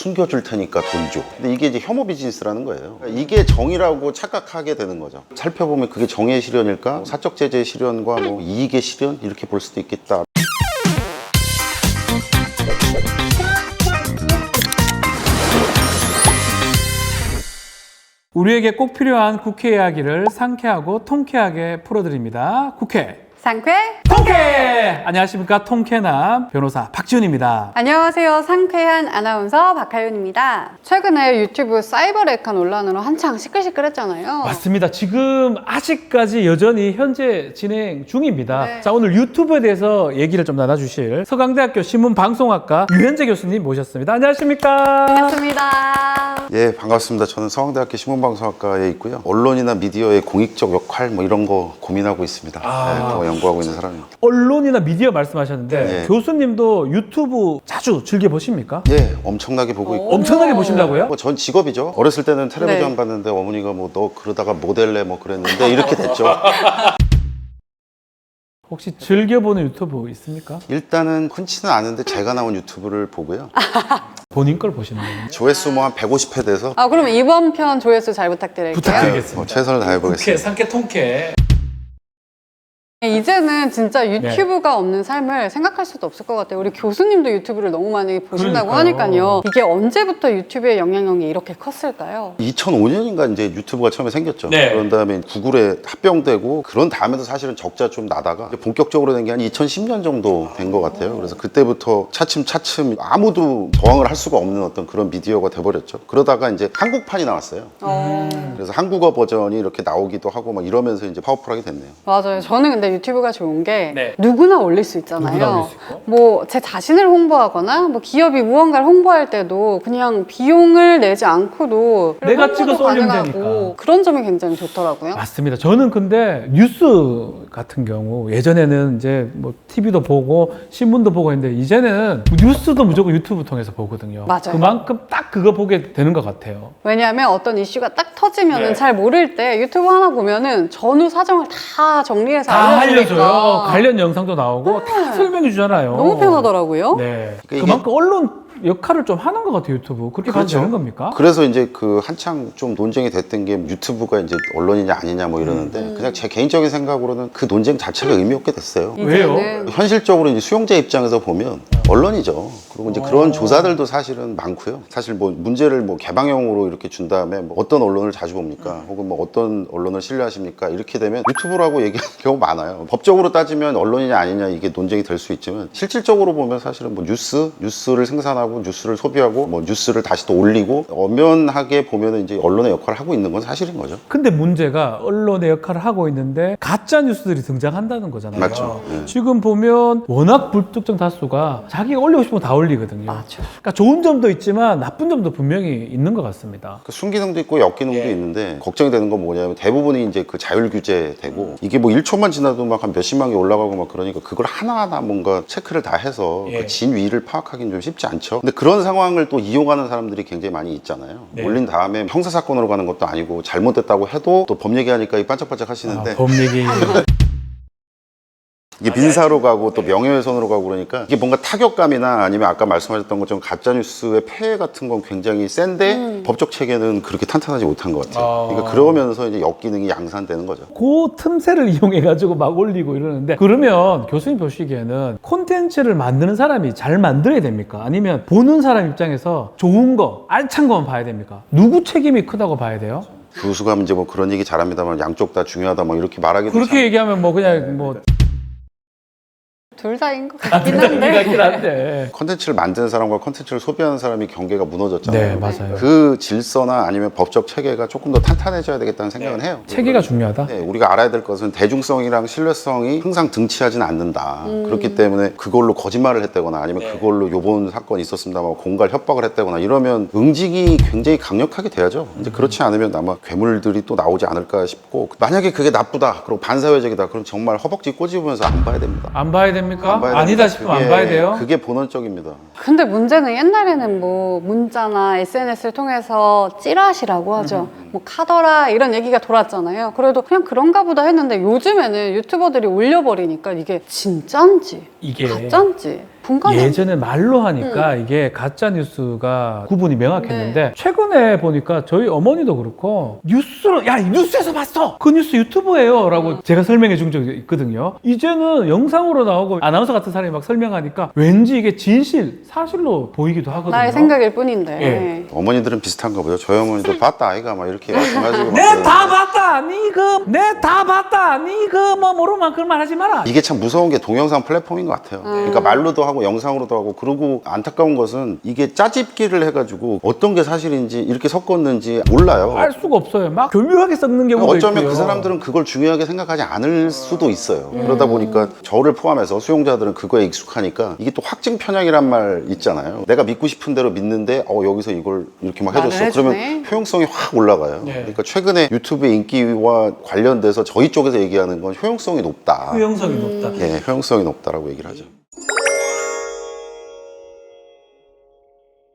숨겨줄 테니까 돈 줘. 근데 이게 이제 혐오 비즈니스라는 거예요. 그러니까 이게 정의라고 착각하게 되는 거죠. 살펴보면 그게 정의의 실현일까? 사적 제재의 실현과 뭐 이익의 실현? 이렇게 볼 수도 있겠다. 우리에게 꼭 필요한 국회 이야기를 상쾌하고 통쾌하게 풀어드립니다. 국회 상쾌? 통쾌! 안녕하십니까, 통쾌남 변호사 박지훈입니다. 안녕하세요. 상쾌한 아나운서 박하윤입니다. 최근에 유튜브 사이버 레카 논란으로 한창 시끌시끌했잖아요. 맞습니다. 지금 아직까지 여전히 현재 진행 중입니다. 네. 자, 오늘 유튜브에 대해서 얘기를 좀 나눠주실 서강대학교 신문방송학과 유현재 교수님 모셨습니다. 안녕하십니까? 반갑습니다. 예, 반갑습니다. 저는 서강대학교 신문방송학과에 있고요. 언론이나 미디어의 공익적 역할 뭐 이런 거 고민하고 있습니다. 그거 연구하고 있는 사람입니다. 언론이나 미디어 말씀하셨는데 네. 교수님도 유튜브 자주 즐겨 보십니까? 예, 엄청나게 보고 있고. 엄청나게 보신다고요? 뭐 전 직업이죠. 어렸을 때는 텔레비전 네. 봤는데 어머니가 뭐 너 그러다가 모델래 뭐 그랬는데 이렇게 됐죠. 혹시 즐겨보는 유튜브 있습니까? 일단은 흔치는 않은데 제가 나온 유튜브를 보고요. 본인 걸 보시는 거예요? 조회수 뭐 한 150회 돼서 그럼 이번 편 조회수 잘 부탁드릴게요. 부탁드리겠습니다. 뭐 최선을 다해보겠습니다. 상쾌 통쾌. 이제는 진짜 유튜브가 없는 삶을 생각할 수도 없을 것 같아요. 우리 교수님도 유튜브를 너무 많이 보신다고 그러니까요. 하니까요. 이게 언제부터 유튜브의 영향력이 이렇게 컸을까요? 2005년인가 이제 유튜브가 처음에 생겼죠. 네. 그런 다음에 구글에 합병되고 그런 다음에도 사실은 적자 좀 나다가 이제 본격적으로 된 게 한 2010년 정도 된 것 같아요. 그래서 그때부터 차츰차츰 아무도 저항을 할 수가 없는 어떤 그런 미디어가 돼버렸죠. 그러다가 이제 한국판이 나왔어요. 그래서 한국어 버전이 이렇게 나오기도 하고 막 이러면서 이제 파워풀하게 됐네요. 맞아요. 저는 근데 유튜브가 좋은 게 네. 누구나 올릴 수 있잖아요. 누구나 올릴 수 있고. 뭐 제 자신을 홍보하거나 뭐 기업이 무언가를 홍보할 때도 그냥 비용을 내지 않고도 내가 홍보도 찍어서 올리면 가능하고 되니까. 그런 점이 굉장히 좋더라고요. 맞습니다. 저는 근데 뉴스 같은 경우 예전에는 이제 뭐 TV도 보고 신문도 보고 했는데 이제는 뉴스도 무조건 유튜브 통해서 보거든요. 맞아요. 그만큼 딱 그거 보게 되는 것 같아요. 왜냐하면 어떤 이슈가 딱 터지면은 네. 잘 모를 때 유튜브 하나 보면은 전후 사정을 다 정리해서 다 알려주니까 알려줘요. 관련 영상도 나오고 다 설명해 주잖아요. 너무 편하더라고요. 네. 이게- 그만큼 언론 역할을 좀 하는 것 같아요, 유튜브. 그렇게 봐도 그렇죠. 되는 겁니까? 그래서 이제 그 한창 좀 논쟁이 됐던 게 유튜브가 이제 언론이냐 아니냐 뭐 이러는데 그냥 제 개인적인 생각으로는 그 논쟁 자체가 의미 없게 됐어요. 왜요? 이제는 현실적으로 이제 수용자 입장에서 보면 언론이죠. 그리고 이제 그런 조사들도 사실은 많고요. 사실 뭐 문제를 뭐 개방형으로 이렇게 준 다음에 뭐 어떤 언론을 자주 봅니까? 혹은 뭐 어떤 언론을 신뢰하십니까? 이렇게 되면 유튜브라고 얘기하는 경우 많아요. 법적으로 따지면 언론이냐 아니냐 이게 논쟁이 될 수 있지만 실질적으로 보면 사실은 뭐 뉴스를 생산하고 뉴스를 소비하고 뭐 뉴스를 다시 또 올리고 엄연하게 보면은 이제 언론의 역할을 하고 있는 건 사실인 거죠. 근데 문제가 언론의 역할을 하고 있는데 가짜 뉴스들이 등장한다는 거잖아요. 맞죠. 네. 지금 보면 워낙 불특정 다수가 자기가 올리고 싶은 거 다 올리거든요. 맞죠. 그러니까 좋은 점도 있지만 나쁜 점도 분명히 있는 것 같습니다. 그 순기능도 있고 역기능도 있는데 걱정이 되는 건 뭐냐면 대부분이 이제 그 자율 규제되고 이게 뭐 1초만 지나도 막 한 몇십만 개 올라가고 막 그러니까 그걸 하나하나 뭔가 체크를 다 해서 예. 그 진위를 파악하기는 좀 쉽지 않죠. 근데 그런 상황을 또 이용하는 사람들이 굉장히 많이 있잖아요. 네. 올린 다음에 형사사건으로 가는 것도 아니고 잘못됐다고 해도 또 법 얘기하니까 이 반짝반짝 하시는데 법 얘기. 이게 민사로 가고 또 명예훼손으로 가고 그러니까 이게 뭔가 타격감이나 아니면 아까 말씀하셨던 것처럼 가짜뉴스의 폐해 같은 건 굉장히 센데 법적 체계는 그렇게 탄탄하지 못한 것 같아요. 그러니까 그러면서 이제 역기능이 양산되는 거죠. 그 틈새를 이용해가지고 막 올리고 이러는데 그러면 교수님 보시기에는 콘텐츠를 만드는 사람이 잘 만들어야 됩니까? 아니면 보는 사람 입장에서 좋은 거, 알찬 거만 봐야 됩니까? 누구 책임이 크다고 봐야 돼요? 교수가 이제 뭐 그런 얘기 잘합니다만 양쪽 다 중요하다 뭐 이렇게 말하기도 그렇게 얘기하면 뭐 그냥 뭐 둘 다인 것 같긴 한데 같긴 한데. 컨텐츠를 만드는 사람과 컨텐츠를 소비하는 사람이 경계가 무너졌잖아요. 네, 맞아요. 그 질서나 아니면 법적 체계가 조금 더 탄탄해져야 되겠다는 생각은 해요. 체계가 중요하다. 네, 우리가 알아야 될 것은 대중성이랑 신뢰성이 항상 등치하지는 않는다. 그렇기 때문에 그걸로 거짓말을 했다거나 아니면 그걸로 요번 사건이 있었습니다만 공갈 협박을 했다거나 이러면 응징이 굉장히 강력하게 돼야죠. 이제 그렇지 않으면 아마 괴물들이 또 나오지 않을까 싶고 만약에 그게 나쁘다 그리고 반사회적이다 그럼 정말 허벅지 꼬집으면서 안 봐야 됩니다. 안 봐야 됩니까? 안 봐야 아니다 됩니다. 싶으면 안 봐야 돼요? 그게 본원적입니다. 근데 문제는 옛날에는 뭐 문자나 SNS를 통해서 찌라시라고 하죠. 뭐 카더라 이런 얘기가 돌았잖아요. 그래도 그냥 그런가 보다 했는데 요즘에는 유튜버들이 올려버리니까 이게 진짠지 이게 가짠지 분간이 예전에 말로 하니까 이게 가짜 뉴스가 구분이 명확했는데 네. 최근에 보니까 저희 어머니도 그렇고 뉴스를 야, 이 뉴스에서 봤어. 그 뉴스 유튜브예요라고 제가 설명해 준 적이 있거든요. 이제는 영상으로 나오고 아나운서 같은 사람이 막 설명하니까 왠지 이게 진실, 사실로 보이기도 하거든요. 나의 생각일 뿐인데. 예. 어머니들은 비슷한가 보죠. 저희 어머니도 봤다 아이가 막 이렇게 말씀하시고 내 다 봤다. 내 다 봤다. 뭐 모르면 그런 말 하지 마라. 이게 참 무서운 게 동영상 플랫폼인 것 같아요. 그러니까 말로도 하고 영상으로도 하고, 그리고 안타까운 것은 이게 짜집기를 해가지고 어떤 게 사실인지 이렇게 섞었는지 몰라요. 알 수가 없어요. 막 교묘하게 섞는 경우도 어쩌면 있고요. 그 사람들은 그걸 중요하게 생각하지 않을 수도 있어요. 그러다 보니까 저를 포함해서 수용자들은 그거에 익숙하니까 이게 또 확증 편향이란 말 있잖아요. 내가 믿고 싶은 대로 믿는데 여기서 이걸 이렇게 막 말을 해줬어. 해주네. 그러면 효용성이 확 올라가요. 네. 그러니까 최근에 유튜브의 인기와 관련돼서 저희 쪽에서 얘기하는 건 효용성이 높다. 효용성이 높다. 예, 효용성이 높다라고 얘기를 하죠.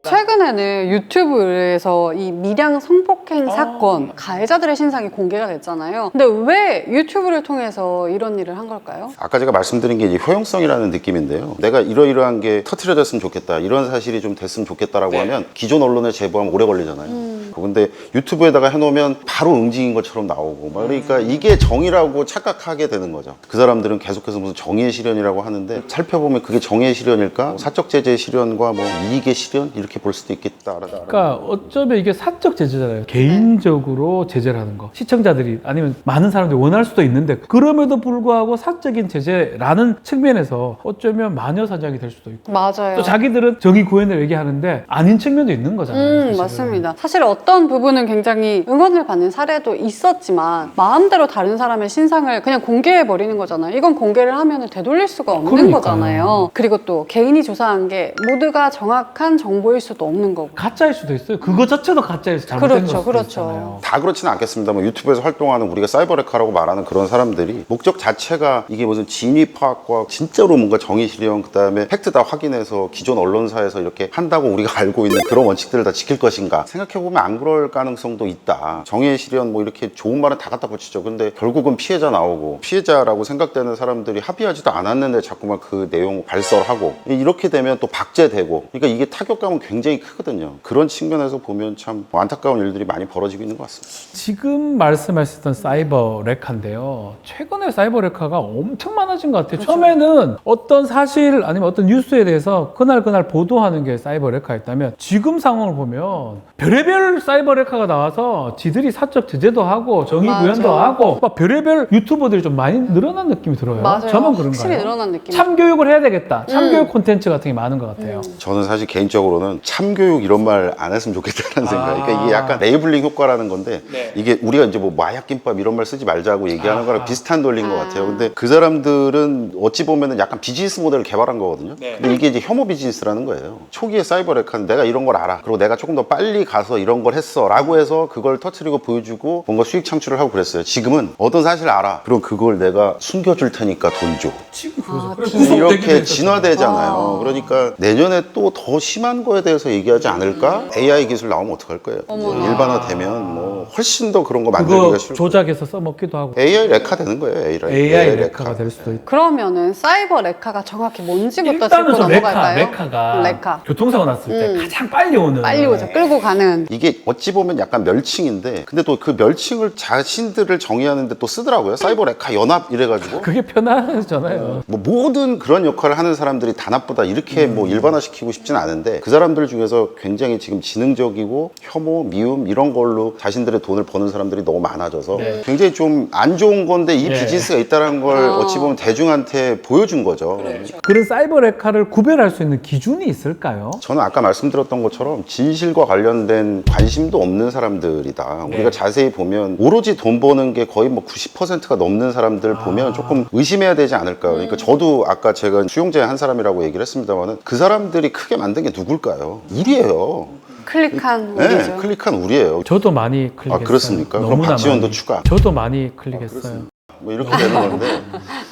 최근에는 유튜브에서 이 미량 성폭행 사건, 가해자들의 신상이 공개가 됐잖아요. 근데 왜 유튜브를 통해서 이런 일을 한 걸까요? 아까 제가 말씀드린 게 이제 효용성이라는 느낌인데요. 내가 이러이러한 게 터트려졌으면 좋겠다, 이런 사실이 좀 됐으면 좋겠다라고 하면 기존 언론에 제보하면 오래 걸리잖아요. 근데 유튜브에다가 해놓으면 바로 응징인 것처럼 나오고 막, 그러니까 이게 정의라고 착각하게 되는 거죠. 그 사람들은 계속해서 무슨 정의의 실현이라고 하는데 살펴보면 그게 정의의 실현일까? 사적 제재의 실현과 뭐 이익의 실현? 이렇게 볼 수도 있겠다. 그러니까 어쩌면 이게 사적 제재잖아요. 개인적으로 제재를 하는 거. 시청자들이 아니면 많은 사람들이 원할 수도 있는데 그럼에도 불구하고 사적인 제재라는 측면에서 어쩌면 마녀 사냥이 될 수도 있고 맞아요. 또 자기들은 정의 구현을 얘기하는데 아닌 측면도 있는 거잖아요. 사실은. 맞습니다. 사실 어떤 부분은 굉장히 응원을 받는 사례도 있었지만 마음대로 다른 사람의 신상을 그냥 공개해버리는 거잖아요. 이건 공개를 하면 되돌릴 수가 없는 그러니까요. 거잖아요. 그리고 또 개인이 조사한 게 모두가 정확한 정보일 수도 없는 거고. 가짜일 수도 있어요. 그거 자체도 가짜에서 잘못된 그렇죠, 걸 수도 그렇죠. 있잖아요. 다 그렇지는 않겠습니다만 유튜브에서 활동하는 우리가 사이버레카라고 말하는 그런 사람들이 목적 자체가 이게 무슨 진위 파악과 진짜로 뭔가 정의 실현, 그다음에 팩트 다 확인해서 기존 언론사에서 이렇게 한다고 우리가 알고 있는 그런 원칙들을 다 지킬 것인가 생각해보면 안 그럴 가능성도 있다. 정의 실현 뭐 이렇게 좋은 말은 다 갖다 붙이죠. 근데 결국은 피해자 나오고 피해자라고 생각되는 사람들이 합의하지도 않았는데 자꾸만 그 내용 발설하고 이렇게 되면 또 박제되고, 그러니까 이게 타격감은 굉장히 크거든요. 그런 측면에서 보면 참 안타까운 일들이 많이 벌어지고 있는 것 같습니다. 지금 말씀하셨던 사이버 레카인데요. 최근에 사이버 레카가 엄청 많아진 것 같아요. 처음에는 어떤 사실 아니면 어떤 뉴스에 대해서 그날 보도하는 게 사이버 레카였다면 지금 상황을 보면 별의별 사이버 레카가 나와서 지들이 사적 제재도 하고 정의 맞아. 구현도 하고 막 별의별 유튜버들이 좀 많이 늘어난 느낌이 들어요. 맞아요. 저만 그런가요? 확실히 늘어난 느낌. 참교육을 해야 되겠다. 참교육 콘텐츠 같은 게 많은 것 같아요. 저는 사실 개인적으로는 참교육 이런 말 안 했으면 좋겠다는 생각. 그러니까 이게 약간 레이블링 효과라는 건데 이게 우리가 이제 뭐 마약김밥 이런 말 쓰지 말자고 얘기하는 거랑 비슷한 논리인 것 같아요. 근데 그 사람들은 어찌 보면은 약간 비즈니스 모델을 개발한 거거든요. 근데 이게 이제 혐오 비즈니스라는 거예요. 초기에 사이버 레카는 내가 이런 걸 알아. 그리고 내가 조금 더 빨리 가서 이런 걸 했어. 라고 해서 그걸 터트리고 보여주고 뭔가 수익 창출을 하고 그랬어요. 지금은 어떤 사실 알아. 그럼 그걸 내가 숨겨줄 테니까 돈 줘. 이렇게 진화되잖아요. 그러니까 내년에 또 더 심한 거에 대해서 얘기하지 않을까? AI 기술 나오면 어떡할 거예요? 어머나. 일반화되면 뭐 훨씬 더 그런 거 그거 만들기가 싫고 조작해서 써먹기도 하고 AI 레카 되는 거예요. AI 레카가 될 수도 있고. 그러면은 사이버 레카가 정확히 뭔지부터 일단은 짚고 좀 넘어갈까요? 레카가 레카. 교통사고 났을 때 가장 빨리 오는 빨리 오죠. 끌고 가는. 이게 어찌 보면 약간 멸칭인데 근데 또 그 멸칭을 자신들을 정의하는데 또 쓰더라고요. 사이버 레카 연합 이래가지고 그게 편하잖아요. 뭐 모든 그런 역할을 하는 사람들이 다 나쁘다 이렇게 뭐 일반화시키고 싶진 않은데 그 사람들 중에서 굉장히 지금 지능적이고 혐오, 미움 이런 걸로 자신들의 돈을 버는 사람들이 너무 많아져서 굉장히 좀 안 좋은 건데 이 네. 비즈니스가 있다는 걸 어찌 보면 대중한테 보여준 거죠. 그런 사이버 레카를 구별할 수 있는 기준이 있을까요? 저는 아까 말씀드렸던 것처럼 진실과 관련된 관심도 없는 사람들이다. 우리가 자세히 보면 오로지 돈 버는 게 거의 뭐 90%가 넘는 사람들 보면 조금 의심해야 되지 않을까요? 그러니까 저도 아까 제가 수용자의 한 사람이라고 얘기를 했습니다만은 그 사람들이 크게 만든 게 누굴까요? 우리예요. 클릭한 네, 우리죠. 클릭한 우리예요. 저도 많이 클릭했어요. 아, 그렇습니까? 그럼 너무나 박지원도 많이. 추가. 저도 많이 클릭했어요. 뭐 이렇게 되는 건데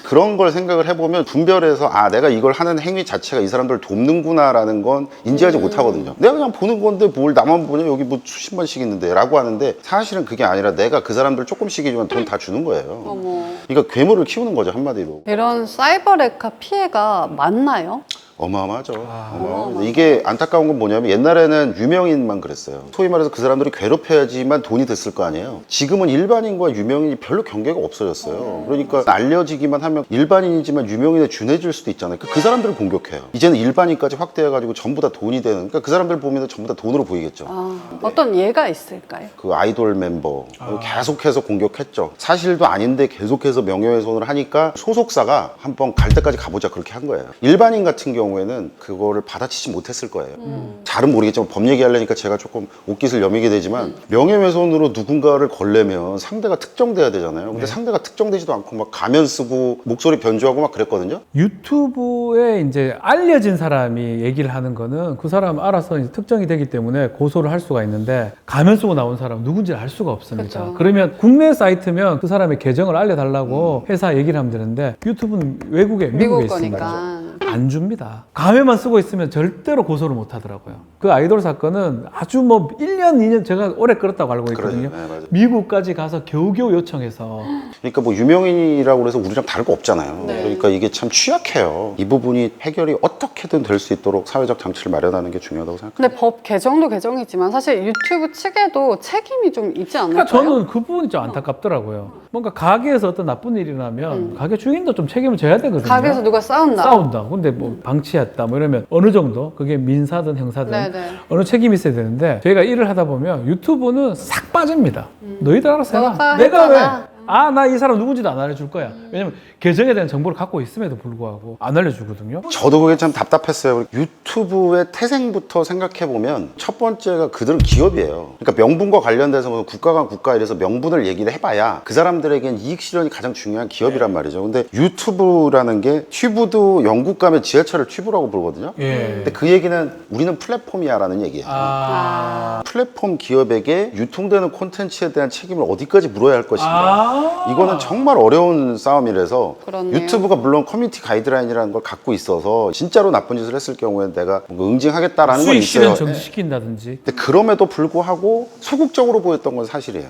그런 걸 생각을 해보면 분별해서 아 내가 이걸 하는 행위 자체가 이 사람들을 돕는구나라는 건 인지하지 못하거든요. 내가 그냥 보는 건데 뭘 나만 보냐 여기 뭐 수십만씩 있는데 라고 하는데 사실은 그게 아니라 내가 그 사람들 조금씩이지만 돈 다 주는 거예요. 어머. 그러니까 괴물을 키우는 거죠 한마디로. 이런 사이버 레카 피해가 많나요? 어마어마하죠. 어마어마하죠. 이게 안타까운 건 뭐냐면 옛날에는 유명인만 그랬어요. 소위 말해서 그 사람들이 괴롭혀야지만 돈이 됐을 거 아니에요. 지금은 일반인과 유명인이 별로 경계가 없어졌어요. 그러니까 알려지기만 하면 일반인이지만 유명인에 준해질 수도 있잖아요. 그 사람들을 공격해요. 이제는 일반인까지 확대해가지고 전부 다 돈이 되는, 그러니까 그 사람들 보면 전부 다 돈으로 보이겠죠. 어떤 예가 있을까요? 그 아이돌 멤버 계속해서 공격했죠. 사실도 아닌데 계속해서 명예훼손을 하니까 소속사가 한번 갈 때까지 가보자 그렇게 한 거예요. 일반인 같은 경우에는 그거를 받아치지 못했을 거예요. 잘은 모르겠지만 법 얘기하려니까 제가 조금 옷깃을 여미게 되지만 명예훼손으로 누군가를 걸려면 상대가 특정돼야 되잖아요. 근데 상대가 특정되지도 않고 막 가면 쓰고 목소리 변조하고 막 그랬거든요. 유튜브에 이제 알려진 사람이 얘기를 하는 거는 그 사람 알아서 이제 특정이 되기 때문에 고소를 할 수가 있는데 가면 쓰고 나온 사람 누군지 알 수가 없습니다. 그렇죠. 그러면 국내 사이트면 그 사람의 계정을 알려달라고 회사 얘기를 하면 되는데 유튜브는 외국에 미국에 미국 있습니다. 거니까. 안 줍니다. 가면만 쓰고 있으면 절대로 고소를 못 하더라고요. 그 아이돌 사건은 아주 뭐 1년, 2년 제가 오래 끌었다고 알고 있거든요. 네, 맞아요. 미국까지 가서 겨우겨우 요청해서 그러니까 뭐 유명인이라고 해서 우리랑 다를 거 없잖아요. 네. 그러니까 이게 참 취약해요. 이 부분이 해결이 어떻게든 될 수 있도록 사회적 장치를 마련하는 게 중요하다고 생각합니다. 근데 법 개정도 개정이지만 사실 유튜브 측에도 책임이 좀 있지 않을까요? 그러니까 저는 그 부분이 좀 안타깝더라고요. 뭔가 가게에서 어떤 나쁜 일이 나면 가게 주인도 좀 책임을 져야 되거든요. 가게에서 누가 싸운다. 싸운다. 근데 뭐 방치했다 뭐 이러면 어느 정도 그게 민사든 형사든 네네. 어느 책임이 있어야 되는데 저희가 일을 하다 보면 유튜브는 싹 빠집니다. 너희들 알아서 해라. 너가 내가 했잖아. 왜? 나 이 사람 누군지도 안 알려줄 거야. 왜냐면 계정에 대한 정보를 갖고 있음에도 불구하고 안 알려주거든요. 저도 그게 참 답답했어요. 유튜브의 태생부터 생각해보면 첫 번째가 그들은 기업이에요. 그러니까 명분과 관련돼서 뭐 국가가 국가 이래서 명분을 얘기를 해봐야 그 사람들에겐 이익 실현이 가장 중요한 기업이란 말이죠. 근데 유튜브라는 게 튜브도 영국 가면 지하철을 튜브라고 부르거든요. 예. 근데 그 얘기는 우리는 플랫폼이야 라는 얘기예요. 플랫폼 기업에게 유통되는 콘텐츠에 대한 책임을 어디까지 물어야 할 것인가. 이거는 정말 어려운 싸움이라서 그렇네요. 유튜브가 물론 커뮤니티 가이드라인이라는 걸 갖고 있어서 진짜로 나쁜 짓을 했을 경우에 내가 뭔가 응징하겠다라는 건 수익 실현 있어요. 정지시킨다든지. 근데 그럼에도 불구하고 소극적으로 보였던 건 사실이에요.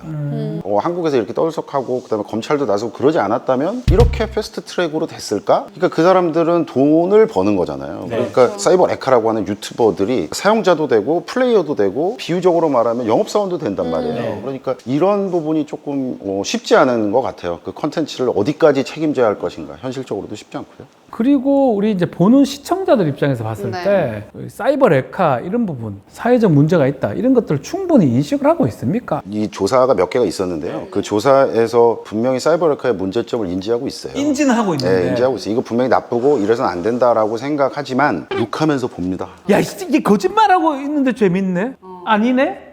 한국에서 이렇게 떠들썩하고 그다음에 검찰도 나서고 그러지 않았다면 이렇게 패스트 트랙으로 됐을까? 그러니까 그 사람들은 돈을 버는 거잖아요. 그러니까 사이버 레카라고 하는 유튜버들이 사용자도 되고 플레이어도 되고 비유적으로 말하면 영업사원도 된단 말이에요. 그러니까 이런 부분이 조금 쉽지 않은 것 같아요. 그 컨텐츠를 어디까지 책임져야 할 것인가. 현실적으로도 쉽지 않고요. 그리고 우리 이제 보는 시청자들 입장에서 봤을 네. 때 사이버 레카 이런 부분, 사회적 문제가 있다 이런 것들을 충분히 인식을 하고 있습니까? 이 조사가 몇 개가 있었는데요. 그 조사에서 분명히 사이버 레카의 문제점을 인지하고 있어요. 인지는 하고 있는데. 네, 인지하고 있어요. 이거 분명히 나쁘고 이래서는 안 된다라고 생각하지만 욕하면서 봅니다. 야, 이게 거짓말하고 있는데 재밌네? 아니네?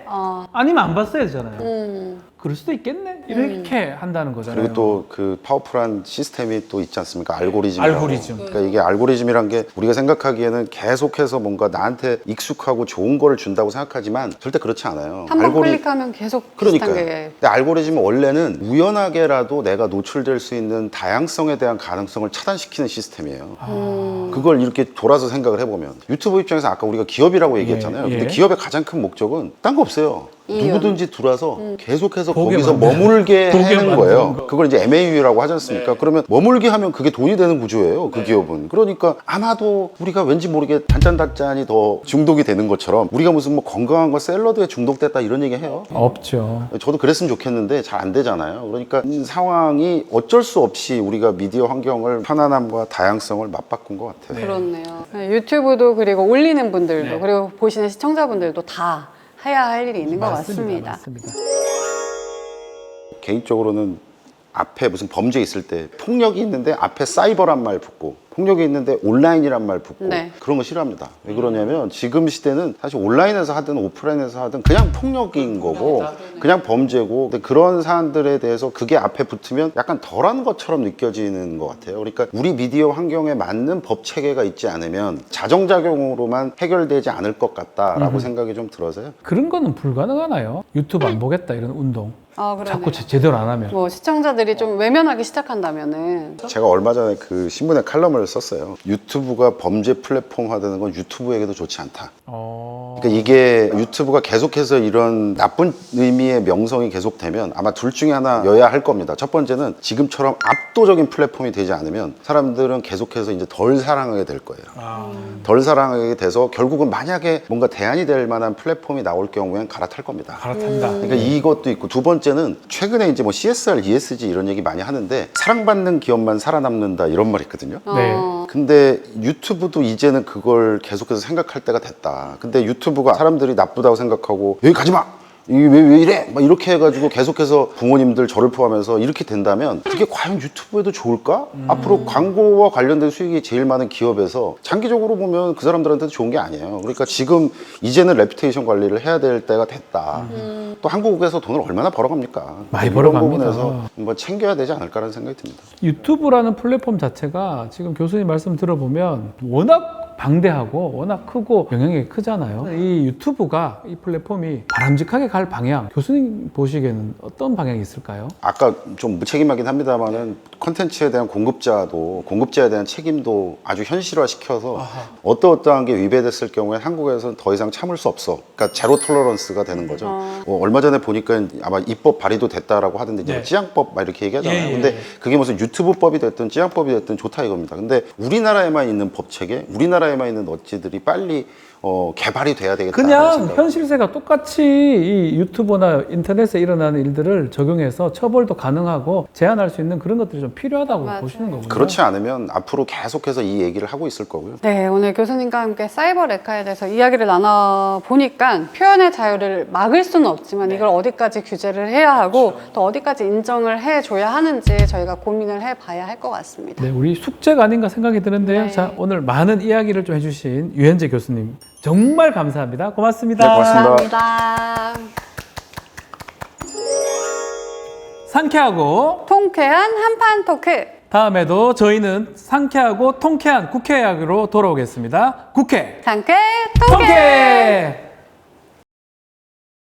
아니면 안 봤어야 되잖아요. 그럴 수도 있겠네? 이렇게 한다는 거잖아요. 그리고 또 그 파워풀한 시스템이 또 있지 않습니까? 알고리즘. 알고리즘. 그러니까 이게 알고리즘이란 게 우리가 생각하기에는 계속해서 뭔가 나한테 익숙하고 좋은 거를 준다고 생각하지만 절대 그렇지 않아요. 한 번 클릭하면 계속 비슷한 그러니까요. 게. 근데 알고리즘은 원래는 우연하게라도 내가 노출될 수 있는 다양성에 대한 가능성을 차단시키는 시스템이에요. 그걸 이렇게 돌아서 생각을 해보면 유튜브 입장에서 아까 우리가 기업이라고 얘기했잖아요. 예. 근데 기업의 가장 큰 목적은 딴 거 없어요. 이윤. 누구든지 들어와서 계속해서 보게 거기서 만드는 머물게 보게 하는 만드는 거예요. 거. 그걸 이제 MAU라고 하지 않습니까? 그러면 머물게 하면 그게 돈이 되는 구조예요. 그 기업은. 그러니까 아마도 우리가 왠지 모르게 단짠단짠이 더 중독이 되는 것처럼 우리가 무슨 뭐 건강한 거 샐러드에 중독됐다 이런 얘기 해요. 없죠. 저도 그랬으면 좋겠는데 잘 안 되잖아요. 그러니까 이 상황이 어쩔 수 없이 우리가 미디어 환경을 편안함과 다양성을 맞바꾼 것 같아요. 그렇네요. 유튜브도 그리고 올리는 분들도 그리고 보시는 시청자분들도 다 해야 할 일이 있는 것 같습니다. 맞습니다. 개인적으로는 앞에 무슨 범죄 있을 때 폭력이 있는데 앞에 사이버란 말 붙고 폭력이 있는데 온라인이란 말 붙고 네. 그런 거 싫어합니다. 왜 그러냐면 지금 시대는 사실 온라인에서 하든 오프라인에서 하든 그냥 폭력인 거고 그냥 범죄고 근데 그런 사안들에 대해서 그게 앞에 붙으면 약간 덜한 것처럼 느껴지는 것 같아요. 그러니까 우리 미디어 환경에 맞는 법 체계가 있지 않으면 자정작용으로만 해결되지 않을 것 같다라고 생각이 좀 들어서요. 그런 거는 불가능하나요? 유튜브 안 보겠다 이런 운동. 그러네요. 자꾸 제대로 안 하면. 뭐 시청자들이 좀 외면하기 시작한다면은 제가 얼마 전에 그 신문에 칼럼을 표현을 썼어요. 유튜브가 범죄 플랫폼화되는 건 유튜브에게도 좋지 않다. 그러니까 이게 유튜브가 계속해서 이런 나쁜 의미의 명성이 계속되면 아마 둘 중에 하나여야 할 겁니다. 첫 번째는 지금처럼 압도적인 플랫폼이 되지 않으면 사람들은 계속해서 이제 덜 사랑하게 될 거예요. 덜 사랑하게 돼서 결국은 만약에 뭔가 대안이 될 만한 플랫폼이 나올 경우엔 갈아탈 겁니다. 갈아탄다. 그러니까 이것도 있고 두 번째는 최근에 이제 뭐 CSR, ESG 이런 얘기 많이 하는데 사랑받는 기업만 살아남는다 이런 말이 있거든요. 네. 근데 유튜브도 이제는 그걸 계속해서 생각할 때가 됐다. 근데 유튜브가 사람들이 나쁘다고 생각하고 여기 가지 마! 이게 왜 이래? 막 이렇게 해가지고 계속해서 부모님들 저를 포함해서 이렇게 된다면 그게 과연 유튜브에도 좋을까? 앞으로 광고와 관련된 수익이 제일 많은 기업에서 장기적으로 보면 그 사람들한테도 좋은 게 아니에요. 그러니까 지금 이제는 레퓨테이션 관리를 해야 될 때가 됐다. 또 한국에서 돈을 얼마나 벌어갑니까? 많이 이런 벌어갑니다. 부분에서 한번 챙겨야 되지 않을까라는 생각이 듭니다. 유튜브라는 플랫폼 자체가 지금 교수님 말씀 들어보면 워낙 방대하고 워낙 크고 영향이 크잖아요. 이 유튜브가 이 플랫폼이 바람직하게 갈 방향, 교수님 보시기에는 어떤 방향이 있을까요? 아까 좀 무책임하긴 합니다만은 컨텐츠에 대한 공급자에 대한 책임도 아주 현실화시켜서 어떠한 게 위배됐을 경우에 한국에서는 더 이상 참을 수 없어. 그러니까 제로 톨러런스가 되는 거죠. 얼마 전에 보니까 아마 입법 발의도 됐다라고 하던데 이제 네. 찌양법 막 이렇게 얘기하잖아요. 예, 예, 근데 예. 그게 무슨 유튜브법이 됐든 찌양법이 됐든 좋다 이겁니다. 근데 우리나라에만 있는 법체계, 우리나라에만 있는 어찌들이 빨리 개발이 돼야 되겠다. 그냥 현실세가 똑같이 이 유튜브나 인터넷에 일어나는 일들을 적용해서 처벌도 가능하고 제한할 수 있는 그런 것들이 좀 필요하다고 맞아요. 보시는 거군요. 그렇지 않으면 앞으로 계속해서 이 얘기를 하고 있을 거고요. 네, 오늘 교수님과 함께 사이버 레카에 대해서 이야기를 나눠보니까 표현의 자유를 막을 수는 없지만 이걸 어디까지 규제를 해야 하고 또 어디까지 인정을 해줘야 하는지 저희가 고민을 해봐야 할 것 같습니다. 네, 우리 숙제가 아닌가 생각이 드는데요. 네. 자, 오늘 많은 이야기를 좀 해주신 유현재 교수님 정말 감사합니다. 고맙습니다. 네, 고맙습니다. 감사합니다. 상쾌하고 통쾌한 한판 토크. 다음에도 저희는 상쾌하고 통쾌한 국회 이야기로 돌아오겠습니다. 국회 상쾌 통쾌. 통쾌!